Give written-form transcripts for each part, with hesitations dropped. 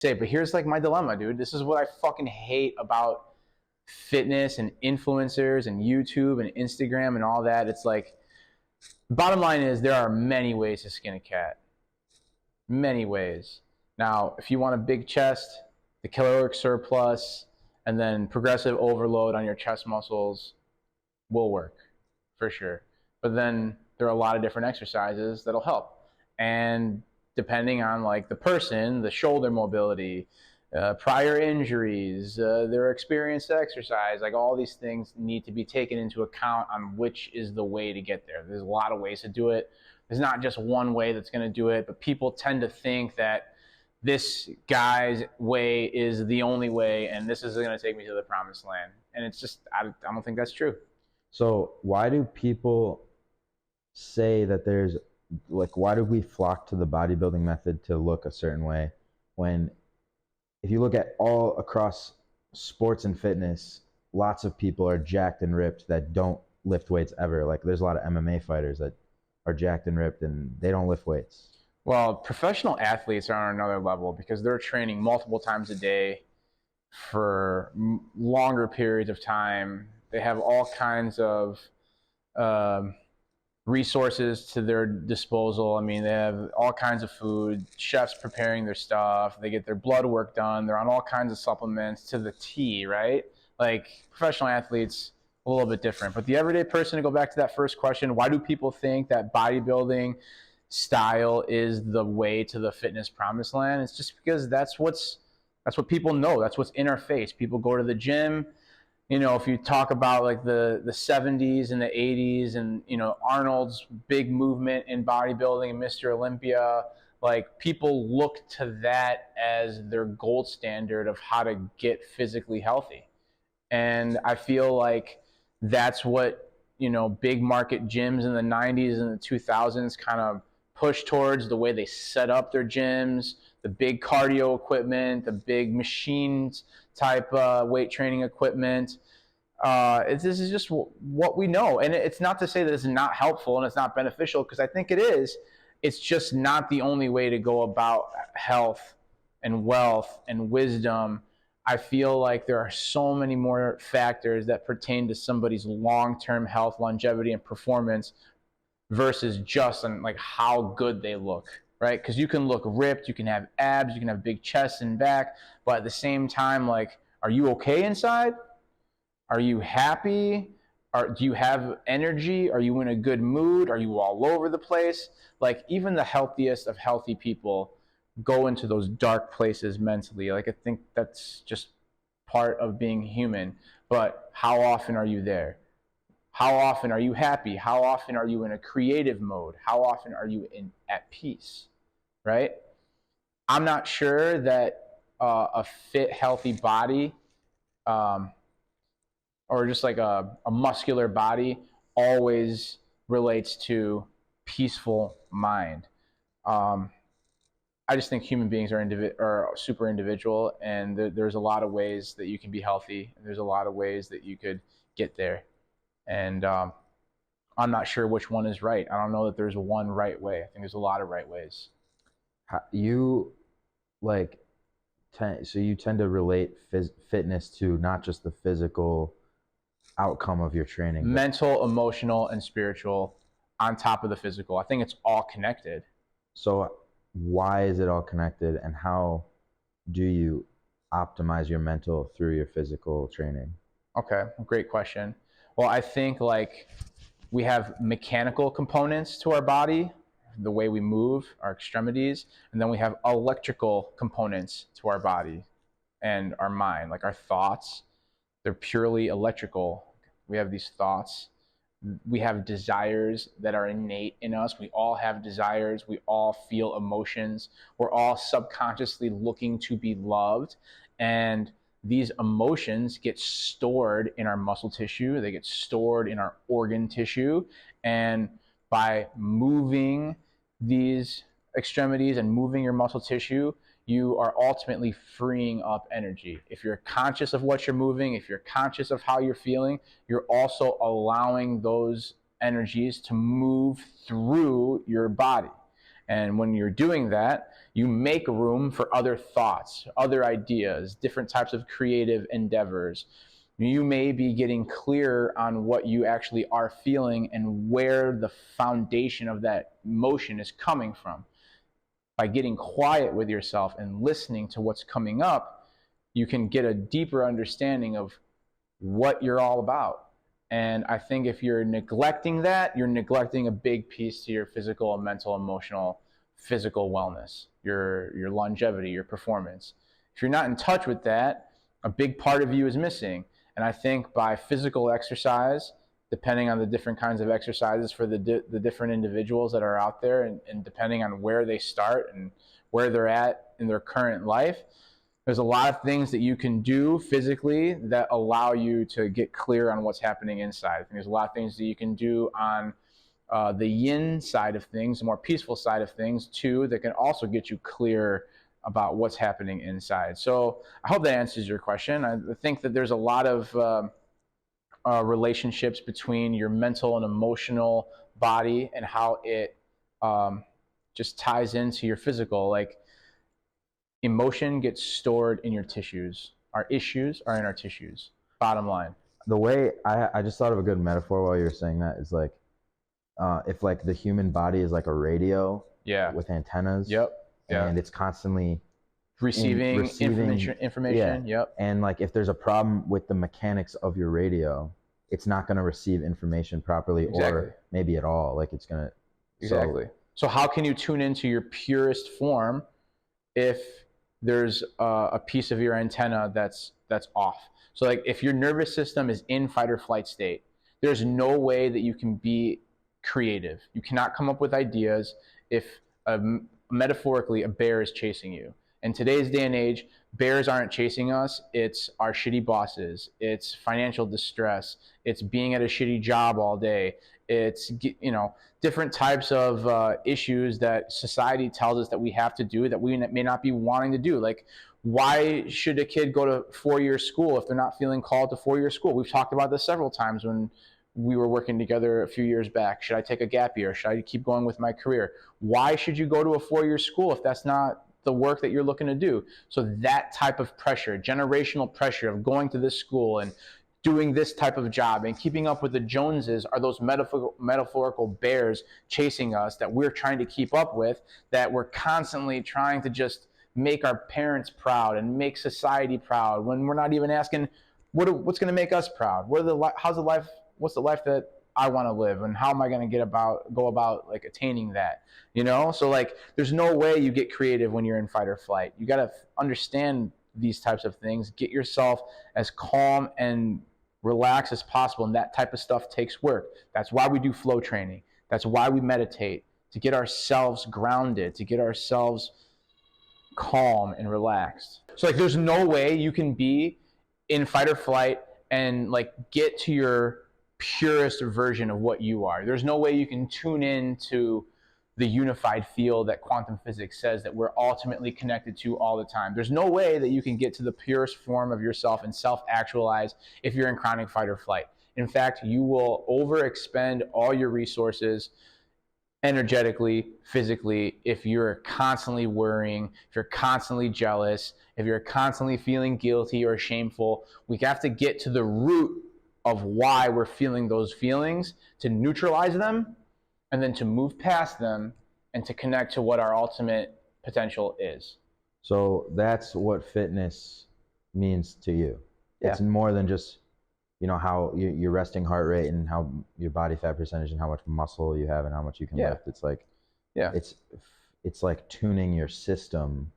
say, but here's like my dilemma, dude. This is what I fucking hate about fitness and influencers and YouTube and Instagram and all that. It's like, bottom line is there are many ways to skin a cat. Many ways. Now, if you want a big chest, the caloric surplus, and then progressive overload on your chest muscles will work for sure. But then there are a lot of different exercises that'll help. And depending on like the person, the shoulder mobility, prior injuries, their experience to exercise, like all these things need to be taken into account on which is the way to get there. There's a lot of ways to do it. There's not just one way that's going to do it, but people tend to think that this guy's way is the only way and this is going to take me to the promised land. And it's just, I don't think that's true. So why do people say that there's, like, why do we flock to the bodybuilding method to look a certain way when, if you look at all across sports and fitness, lots of people are jacked and ripped that don't lift weights ever. Like there's a lot of MMA fighters that are jacked and ripped and they don't lift weights. Well, professional athletes are on another level because they're training multiple times a day for longer periods of time. They have all kinds of resources to their disposal. I mean, they have all kinds of food, chefs preparing their stuff, they get their blood work done, they're on all kinds of supplements to the T, right? Like professional athletes, a little bit different. But the everyday person, to go back to that first question, why do people think that bodybuilding style is the way to the fitness promised land? It's just because that's what people know. That's what's in our face. People go to the gym. You know, if you talk about like the 70s and the 80s and, you know, Arnold's big movement in bodybuilding and Mr. Olympia, like people look to that as their gold standard of how to get physically healthy. And I feel like that's what, you know, big market gyms in the 90s and the 2000s kind of push towards, the way they set up their gyms, the big cardio equipment, the big machines type weight training equipment. This is just what we know. And it's not to say that it's not helpful and it's not beneficial, because I think it is. It's just not the only way to go about health and wealth and wisdom. I feel like there are so many more factors that pertain to somebody's long-term health, longevity, and performance versus just on like how good they look, right? Because you can look ripped, you can have abs, you can have big chest and back, but at the same time, like, are you okay inside? Are you happy? Do you have energy? Are you in a good mood? Are you all over the place? Like even the healthiest of healthy people go into those dark places mentally. Like I think that's just part of being human. But how often are you there? How often are you happy? How often are you in a creative mode? How often are you at peace, right? I'm not sure that a fit, healthy body or just like a muscular body always relates to peaceful mind. I just think human beings are super individual, and there's a lot of ways that you can be healthy. And there's a lot of ways that you could get there. And I'm not sure which one is right. I don't know that there's one right way. I think there's a lot of right ways. You like, so you tend to relate fitness to not just the physical outcome of your training. Mental, emotional, and spiritual on top of the physical. I think it's all connected. So why is it all connected, and how do you optimize your mental through your physical training? Okay, great question. Well, I think like we have mechanical components to our body, the way we move, our extremities, and then we have electrical components to our body and our mind, like our thoughts. They're purely electrical. We have these thoughts. We have desires that are innate in us. We all have desires. We all feel emotions. We're all subconsciously looking to be loved. And these emotions get stored in our muscle tissue. They get stored in our organ tissue. And by moving these extremities and moving your muscle tissue, you are ultimately freeing up energy. If you're conscious of what you're moving, if you're conscious of how you're feeling, you're also allowing those energies to move through your body. And when you're doing that, you make room for other thoughts, other ideas, different types of creative endeavors. You may be getting clear on what you actually are feeling and where the foundation of that emotion is coming from. By getting quiet with yourself and listening to what's coming up, you can get a deeper understanding of what you're all about. And I think if you're neglecting that, you're neglecting a big piece to your physical, mental, emotional, physical wellness, your longevity, your performance. If you're not in touch with that, a big part of you is missing. And I think by physical exercise, depending on the different kinds of exercises for the different individuals that are out there, and depending on where they start and where they're at in their current life, there's a lot of things that you can do physically that allow you to get clear on what's happening inside. I think there's a lot of things that you can do on the yin side of things, the more peaceful side of things too, that can also get you clear about what's happening inside. So I hope that answers your question. I think that there's a lot of relationships between your mental and emotional body and how it just ties into your physical. Like, emotion gets stored in your tissues. Our issues are in our tissues. Bottom line. The way I just thought of a good metaphor while you were saying that is like, if like the human body is like a radio, Yeah. with antennas, Yep. Yeah. and it's constantly Receiving information. Yeah. Yep. And like if there's a problem with the mechanics of your radio, it's not going to receive information properly, Exactly. or maybe at all. Like it's going to. Exactly. So how can you tune into your purest form if there's a piece of your antenna that's off? So like if your nervous system is in fight or flight state, there's no way that you can be creative. You cannot come up with ideas if metaphorically a bear is chasing you. In today's day and age, bears aren't chasing us. It's our shitty bosses. It's financial distress. It's being at a shitty job all day. It's, different types of issues that society tells us that we have to do that we may not be wanting to do. Like, why should a kid go to 4-year school if they're not feeling called to 4-year school? We've talked about this several times when we were working together a few years back. Should I take a gap year? Should I keep going with my career? Why should you go to a 4-year school if that's not the work that you're looking to do? So that type of pressure, generational pressure of going to this school and doing this type of job and keeping up with the Joneses are those metaphorical bears chasing us that we're trying to keep up with, that we're constantly trying to just make our parents proud and make society proud when we're not even asking what's going to make us proud. What's the life that I want to live, and how am I going to go about like attaining that? So like there's no way you get creative when you're in fight or flight. You got to understand these types of things, get yourself as calm and relaxed as possible, and that type of stuff takes work. That's why we do flow training. That's why we meditate, to get ourselves grounded, to get ourselves calm and relaxed. So like there's no way you can be in fight or flight and like get to your purest version of what you are. There's no way you can tune in to the unified field that quantum physics says that we're ultimately connected to all the time. There's no way that you can get to the purest form of yourself and self-actualize if you're in chronic fight or flight. In fact, you will overexpend all your resources energetically, physically, if you're constantly worrying, if you're constantly jealous, if you're constantly feeling guilty or shameful. We have to get to the root of why we're feeling those feelings, to neutralize them, and then to move past them and to connect to what our ultimate potential is. So that's what fitness means to you. Yeah. It's more than just, how your resting heart rate and how your body fat percentage and how much muscle you have and how much you can lift. It's like, it's like tuning your system.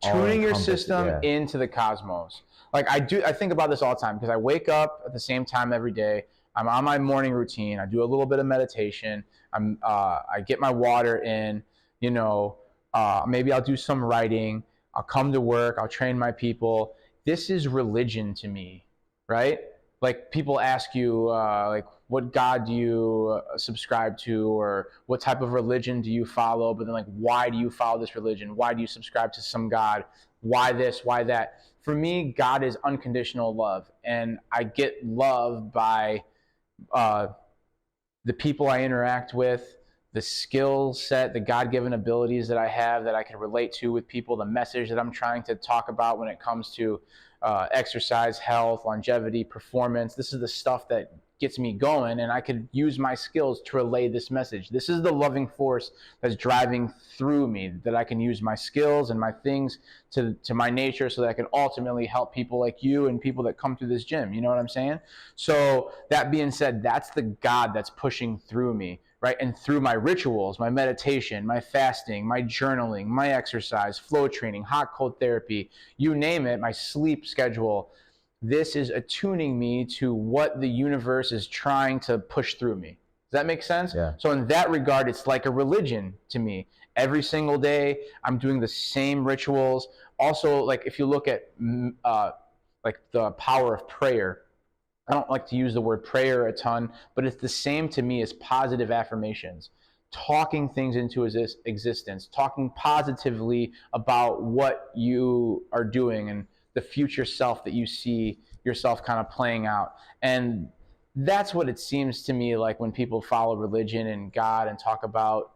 Tuning your system into the cosmos. Like I think about this all the time because I wake up at the same time every day. I'm on my morning routine. I do a little bit of meditation. I get my water in. Maybe I'll do some writing. I'll come to work. I'll train my people. This is religion to me, right? Like people ask you, like, what God do you subscribe to, or what type of religion do you follow? But then, like, why do you follow this religion? Why do you subscribe to some God? Why this? Why that? For me, God is unconditional love, and I get love by the people I interact with, the skill set, the God-given abilities that I have that I can relate to with people, the message that I'm trying to talk about when it comes to exercise, health, longevity, performance. This is the stuff that gets me going, and I could use my skills to relay this message. This is the loving force that's driving through me, that I can use my skills and my things to my nature so that I can ultimately help people like you and people that come through this gym. You know what I'm saying? So that being said, that's the God that's pushing through me, right? And through my rituals, my meditation, my fasting, my journaling, my exercise, flow training, hot cold therapy, you name it, my sleep schedule, this is attuning me to what the universe is trying to push through me. Does that make sense? Yeah. So in that regard, it's like a religion to me. Every single day, I'm doing the same rituals. Also, like if you look at like the power of prayer, I don't like to use the word prayer a ton, but it's the same to me as positive affirmations. Talking things into existence, talking positively about what you are doing and the future self that you see yourself kind of playing out. And that's what it seems to me like when people follow religion and God and talk about,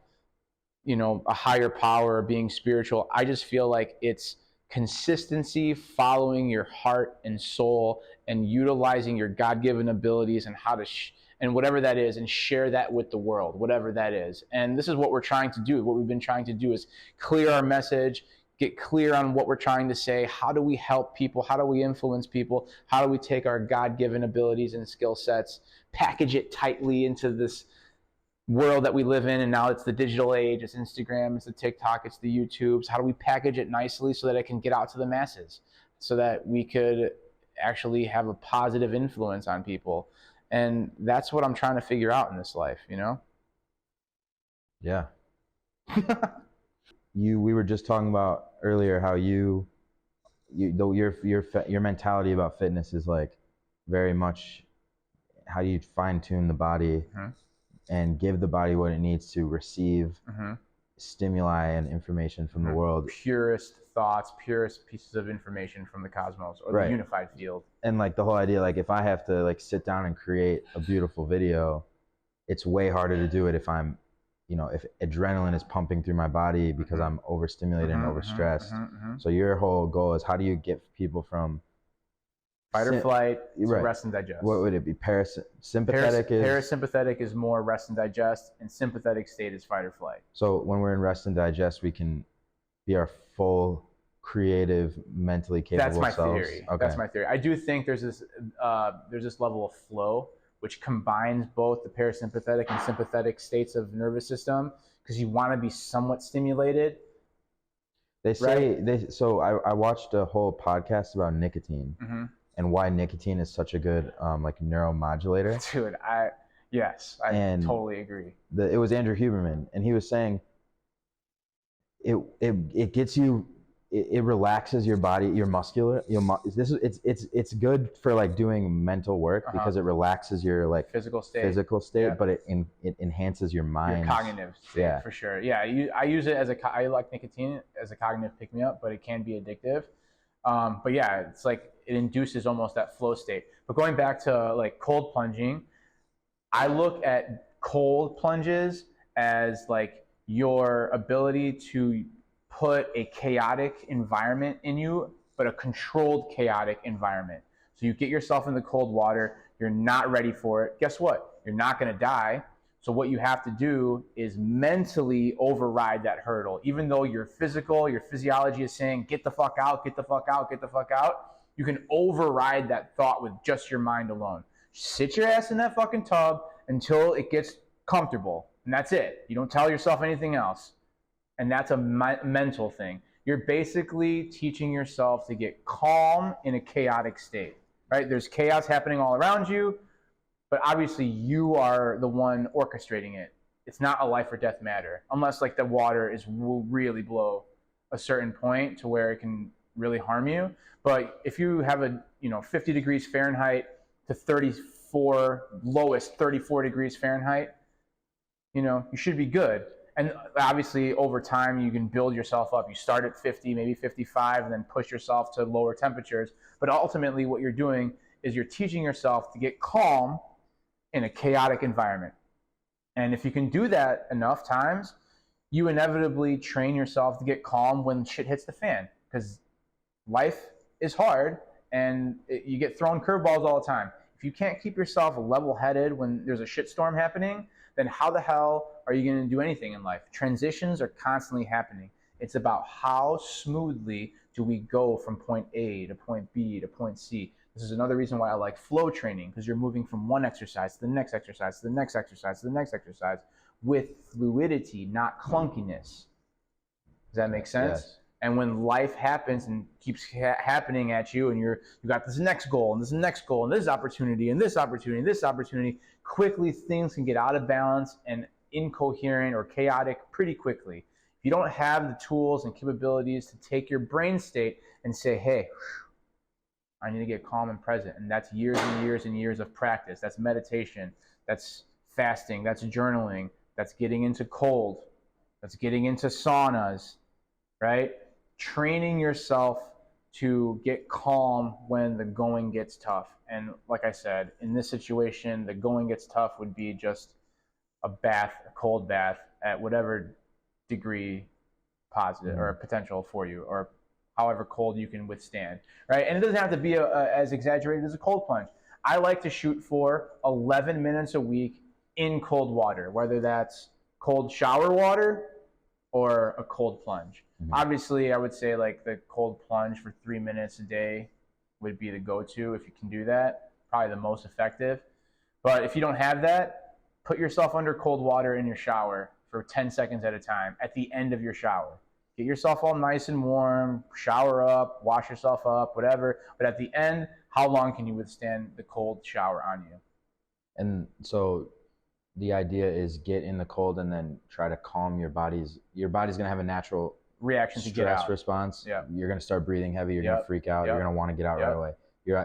you know, a higher power or being spiritual. I just feel like it's consistency, following your heart and soul, and utilizing your God-given abilities and how to and whatever that is, and share that with the world, whatever that is. And this is what we're trying to do. What we've been trying to do is clear our message, get clear on what we're trying to say. How do we help people? How do we influence people? How do we take our God-given abilities and skill sets, package it tightly into this world that we live in? And now it's the digital age, it's Instagram, it's the TikTok, it's the YouTubes. How do we package it nicely so that it can get out to the masses, so that we could actually have a positive influence on people? And that's what I'm trying to figure out in this life, you know? Yeah. We were just talking about earlier how your mentality about fitness is like very much how do you fine tune the body and give the body what it needs to receive stimuli and information from the world. Purest thoughts, purest pieces of information from the cosmos or the unified field. And like the whole idea, like if I have to like sit down and create a beautiful video, it's way harder to do it if I'm, you know, if adrenaline is pumping through my body because I'm overstimulated and overstressed. So your whole goal is how do you get people from fight or flight to rest and digest? What would it be? Parasympathetic is more rest and digest, and sympathetic state is fight or flight. So when we're in rest and digest, we can be our full, creative, mentally capable selves. That's my theory. Okay. That's my theory. I do think there's this level of flow which combines both the parasympathetic and sympathetic states of the nervous system, because you want to be somewhat stimulated. They say so I watched a whole podcast about nicotine and why nicotine is such a good like neuromodulator. Dude, I totally agree. It was Andrew Huberman, and he was saying it gets you, it relaxes your body, it's good for like doing mental work because it relaxes your like physical state, but it enhances your mind, your cognitive state, for sure. I use it I like nicotine as a cognitive pick-me-up, but it can be addictive. But yeah, it's like it induces almost that flow state. But going back to like cold plunging, I look at cold plunges as like your ability to put a chaotic environment in you, but a controlled chaotic environment. So you get yourself in the cold water, you're not ready for it. Guess what? You're not going to die. So what you have to do is mentally override that hurdle. Even though your physiology is saying, get the fuck out, get the fuck out, get the fuck out, you can override that thought with just your mind alone. Sit your ass in that fucking tub until it gets comfortable. And that's it. You don't tell yourself anything else. And that's a mental thing. You're basically teaching yourself to get calm in a chaotic state, right? There's chaos happening all around you, but obviously you are the one orchestrating it. It's not a life or death matter, unless like the water will really below a certain point to where it can really harm you. But if you have 50 degrees Fahrenheit to 34 degrees Fahrenheit, you should be good. And obviously over time you can build yourself up. You start at 50, maybe 55, and then push yourself to lower temperatures. But ultimately what you're doing is you're teaching yourself to get calm in a chaotic environment. And if you can do that enough times, you inevitably train yourself to get calm when shit hits the fan, because life is hard and you get thrown curveballs all the time. If you can't keep yourself level-headed when there's a shitstorm happening, then how the hell are you going to do anything in life? Transitions are constantly happening. It's about how smoothly do we go from point A to point B to point C. This is another reason why I like flow training, because you're moving from one exercise to the next exercise to the next exercise to the next exercise with fluidity, not clunkiness. Does that make sense? Yes. And when life happens and keeps happening at you, and you got this next goal and this next goal and this opportunity and this opportunity and this opportunity, quickly things can get out of balance and incoherent or chaotic pretty quickly. If you don't have the tools and capabilities to take your brain state and say, hey, I need to get calm and present, and that's years and years and years of practice. That's meditation, that's fasting, that's journaling, that's getting into cold, that's getting into saunas, right? Training yourself to get calm when the going gets tough. And like I said, in this situation, the going gets tough would be just a cold bath at whatever degree positive or potential for you, or however cold you can withstand, right? And it doesn't have to be as exaggerated as a cold plunge. I like to shoot for 11 minutes a week in cold water, whether that's cold shower water or a cold plunge. Obviously, I would say like the cold plunge for 3 minutes a day would be the go-to if you can do that, probably the most effective. But if you don't have that, put yourself under cold water in your shower for 10 seconds at a time at the end of your shower. Get yourself all nice and warm, shower up, wash yourself up, whatever. But at the end, how long can you withstand the cold shower on you? And so the idea is get in the cold and then try to calm your body's going to have a natural reaction to get out. Stress response. Yep. You're going to start breathing heavy. You're going to freak out. Yep. You're going to want to get out Yep. right away.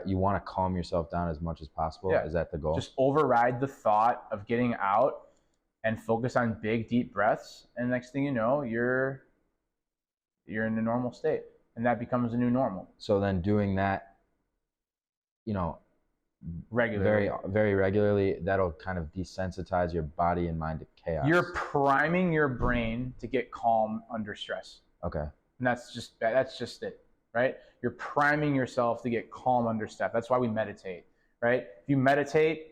You want to calm yourself down as much as possible. Yeah. Is that the goal? Just override the thought of getting out and focus on big, deep breaths. And next thing you know, you're in a normal state, and that becomes a new normal. So then doing that, regularly, very, very regularly, that'll kind of desensitize your body and mind to chaos. You're priming your brain to get calm under stress. Okay. And that's just it, right? You're priming yourself to get calm under stress. That's why we meditate, right? If you meditate,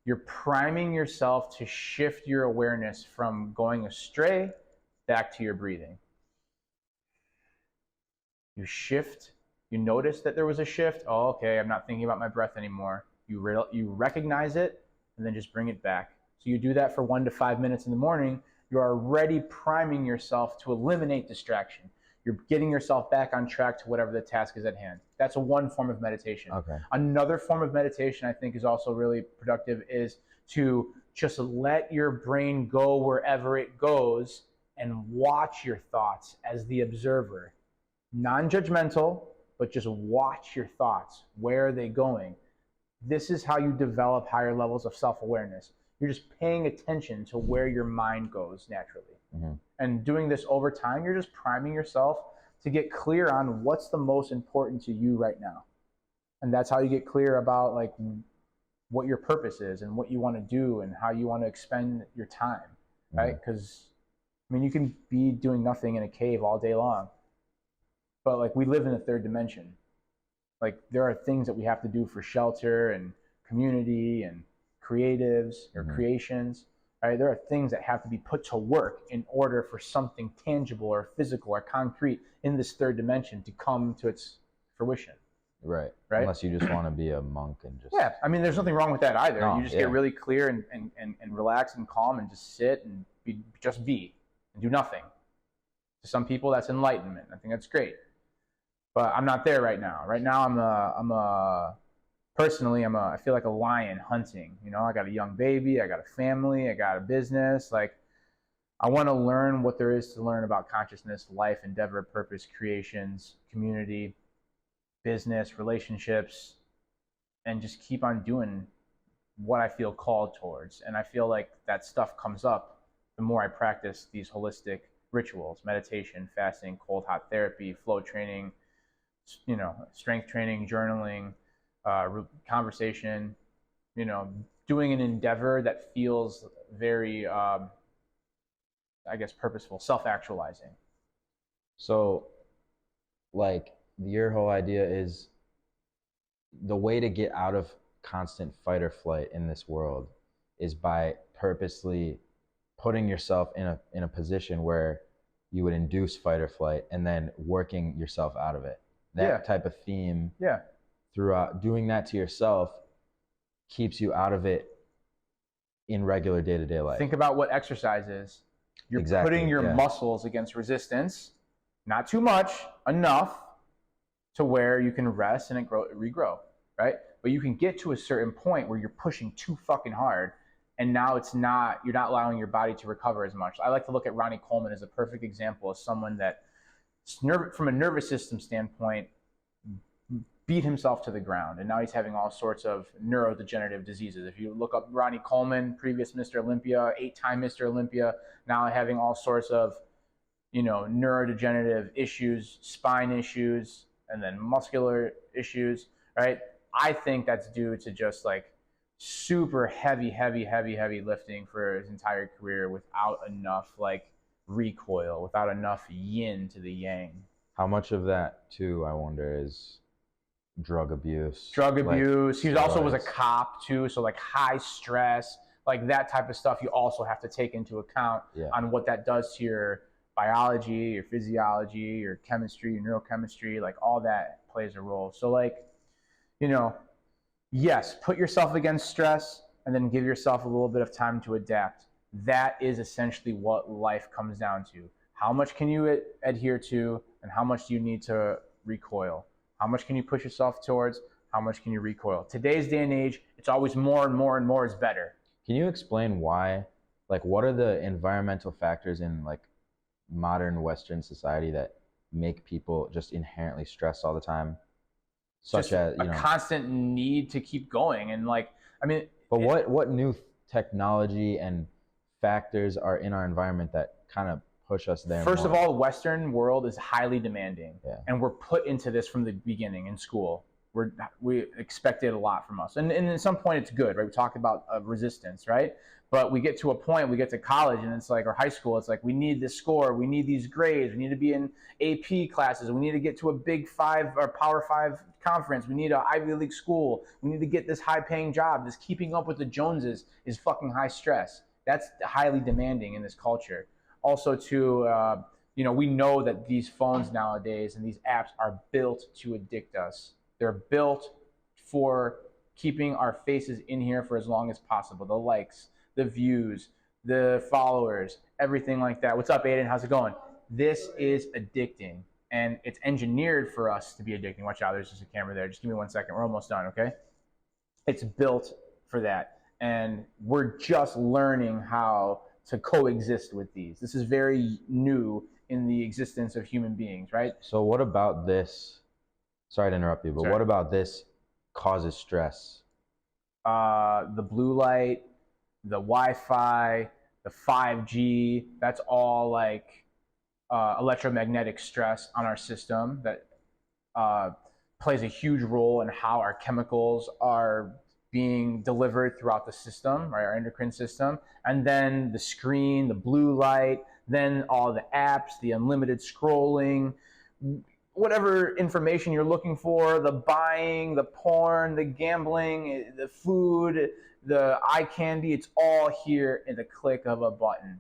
you're priming yourself to shift your awareness from going astray back to your breathing. You shift, you notice that there was a shift. Oh, okay, I'm not thinking about my breath anymore. You recognize it and then just bring it back. So you do that for 1 to 5 minutes in the morning. You're already priming yourself to eliminate distraction. You're getting yourself back on track to whatever the task is at hand. That's one form of meditation. Okay. Another form of meditation I think is also really productive is to just let your brain go wherever it goes and watch your thoughts as the observer. Non-judgmental, but just watch your thoughts. Where are they going? This is how you develop higher levels of self-awareness. You're just paying attention to where your mind goes naturally. Mm-hmm. And doing this over time, you're just priming yourself to get clear on what's the most important to you right now. And that's how you get clear about like what your purpose is and what you want to do and how you want to expend your time, right? Because you can be doing nothing in a cave all day long, but like we live in a third dimension. Like there are things that we have to do for shelter and community and creatives or creations, right? There are things that have to be put to work in order for something tangible or physical or concrete in this third dimension to come to its fruition. Right. Right. Unless you just want to be a monk and just. Yeah. There's nothing wrong with that either. No, you just get really clear and relax and calm and just sit and be and do nothing. To some people, that's enlightenment. I think that's great. But I'm not there right now. Right now, I feel like a lion hunting. I got a young baby, I got a family, I got a business. Like, I want to learn what there is to learn about consciousness, life, endeavor, purpose, creations, community, business, relationships, and just keep on doing what I feel called towards. And I feel like that stuff comes up the more I practice these holistic rituals: meditation, fasting, cold hot therapy, flow training, strength training, journaling, conversation, doing an endeavor that feels very, I guess, purposeful, self-actualizing. So, like, your whole idea is the way to get out of constant fight or flight in this world is by purposely putting yourself in a position where you would induce fight or flight and then working yourself out of it. That type of theme throughout, doing that to yourself keeps you out of it in regular day-to-day life. Think about what exercise is. You're putting your muscles against resistance, not too much, enough to where you can rest and it regrow, right? But you can get to a certain point where you're pushing too fucking hard, and now you're not allowing your body to recover as much. I like to look at Ronnie Coleman as a perfect example of someone that, from a nervous system standpoint, beat himself to the ground, and now he's having all sorts of neurodegenerative diseases. If you look up Ronnie Coleman, previous Mr. Olympia, 8-time Mr. Olympia, now having all sorts of, neurodegenerative issues, spine issues, and then muscular issues, right? I think that's due to just like super heavy lifting for his entire career without enough like recoil, without enough yin to the yang. How much of that too, I wonder, is drug abuse? He also was a cop too, so like high stress, like that type of stuff you also have to take into account on what that does to your biology, your physiology, your chemistry, your neurochemistry, like all that plays a role. So like, yes, put yourself against stress and then give yourself a little bit of time to adapt. That is essentially what life comes down to. How much can you adhere to, and how much do you need to recoil? How much can you push yourself towards? How much can you recoil? Today's day and age, it's always more and more and more is better. Can you explain why, like, what are the environmental factors in like modern Western society that make people just inherently stressed all the time? Such as, a constant need to keep going. And like, but what new technology and factors are in our environment that kind of push us there? First of all, the Western world is highly demanding, and we're put into this from the beginning in school. We expected a lot from us, and at some point it's good, right? We talk about resistance, right? But we get to a point, we get to college, and it's like, or high school, it's like, we need this score, we need these grades, we need to be in AP classes, we need to get to a Big 5 or Power 5 conference, we need an Ivy League school, we need to get this high-paying job. This keeping up with the Joneses is fucking high stress. That's highly demanding in this culture. Also, too, we know that these phones nowadays and these apps are built to addict us. They're built for keeping our faces in here for as long as possible. The likes, the views, the followers, everything like that. What's up, Aiden? How's it going? This is addicting, and it's engineered for us to be addicting. Watch out, there's just a camera there. Just give me 1 second. We're almost done, okay? It's built for that, and we're just learning how to coexist with these. This is very new in the existence of human beings, right? So what about this? Sorry to interrupt you, but what about this causes stress? The blue light, the Wi-Fi, the 5G, that's all like electromagnetic stress on our system that plays a huge role in how our chemicals are being delivered throughout the system, right, our endocrine system. And then the screen, the blue light, then all the apps, the unlimited scrolling, whatever information you're looking for, the buying, the porn, the gambling, the food, the eye candy, it's all here in the click of a button.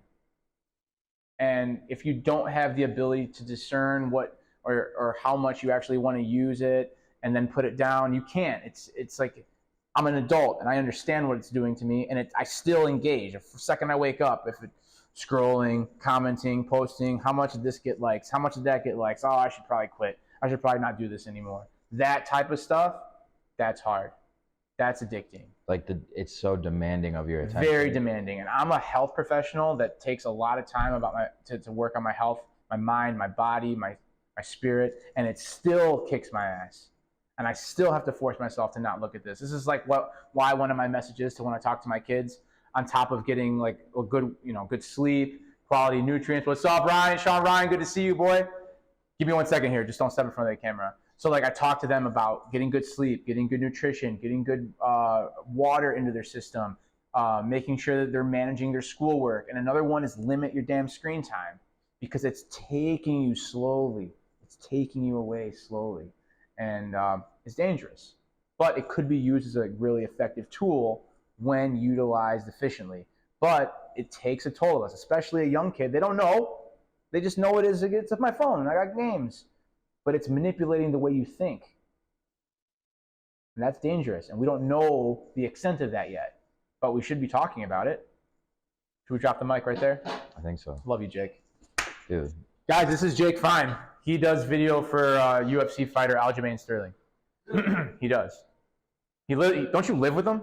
And if you don't have the ability to discern what or how much you actually want to use it and then put it down, you can't. It's like, I'm an adult and I understand what it's doing to me, and I still engage. If the second I wake up, if it's scrolling, commenting, posting, how much did this get likes? How much did that get likes? Oh, I should probably quit. I should probably not do this anymore. That type of stuff, that's hard. That's addicting. Like it's so demanding of your attention. Very demanding. And I'm a health professional that takes a lot of time to work on my health, my mind, my body, my spirit, and it still kicks my ass. And I still have to force myself to not look at this. This is like why one of my messages to when I talk to my kids, on top of getting like a good sleep, quality nutrients. What's up, Ryan? Sean Ryan, good to see you, boy. Give me 1 second here. Just don't step in front of the camera. So like I talk to them about getting good sleep, getting good nutrition, getting good water into their system, making sure that they're managing their schoolwork. And another one is limit your damn screen time, because it's taking you slowly. It's taking you away slowly, and it's dangerous. But it could be used as a really effective tool when utilized efficiently. But it takes a toll of us, especially a young kid. They don't know. They just know it's my phone and I got games. But it's manipulating the way you think. And that's dangerous. And we don't know the extent of that yet. But we should be talking about it. Should we drop the mic right there? I think so. Love you, Jake. Dude. Guys, this is Jake Fine. He does video for UFC fighter Aljamain Sterling. He does. Don't you live with him?